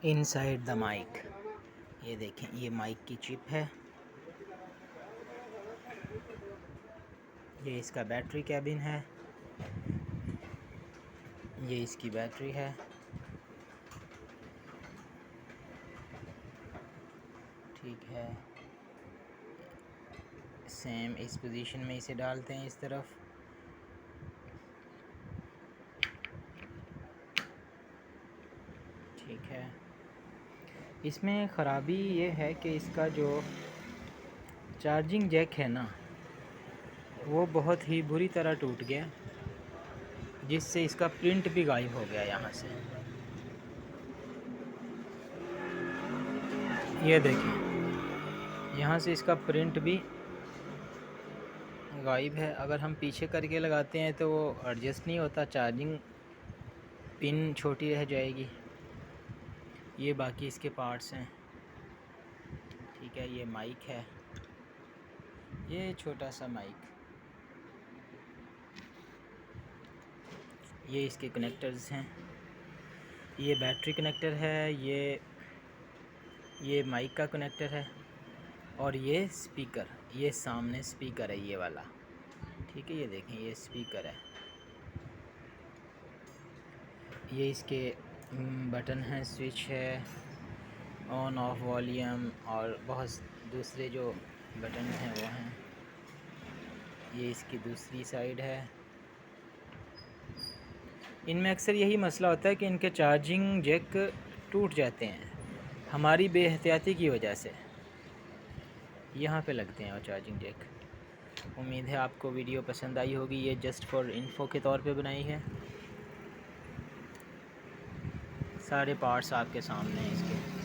Inside the mic. ये देखें, ये माइक की चिप है। ये इसका बैटरी कैबिन है। ये इसकी बैटरी है। ठीक है, सेम इस पोजीशन में इसे डालते हैं इस तरफ। ठीक है, इसमें ख़राबी ये है कि इसका जो चार्जिंग जैक है ना, वो बहुत ही बुरी तरह टूट गया, जिससे इसका प्रिंट भी गायब हो गया यहाँ से। ये देखिए, यहाँ से इसका प्रिंट भी गायब है। अगर हम पीछे करके लगाते हैं तो वो एडजस्ट नहीं होता, चार्जिंग पिन छोटी रह जाएगी। ये बाकी इसके पार्ट्स हैं। ठीक है, ये माइक है, ये छोटा सा माइक। ये इसके कनेक्टर्स हैं। ये बैटरी कनेक्टर है, ये माइक का कनेक्टर है, और ये स्पीकर, ये सामने स्पीकर है ये वाला। ठीक है, ये देखें, ये स्पीकर है। ये इसके बटन हैं, स्विच है, ऑन ऑफ वॉल्यूम, और बहुत दूसरे जो बटन हैं वो हैं। ये इसकी दूसरी साइड है। इनमें अक्सर यही मसला होता है कि इनके चार्जिंग जैक टूट जाते हैं, हमारी बेहतियाती की वजह से। यहाँ पे लगते हैं वो चार्जिंग जैक। उम्मीद है आपको वीडियो पसंद आई होगी। ये जस्ट फॉर इन्फो के तौर पे बनाई है। सारे पार्ट्स आपके सामने हैं इसके।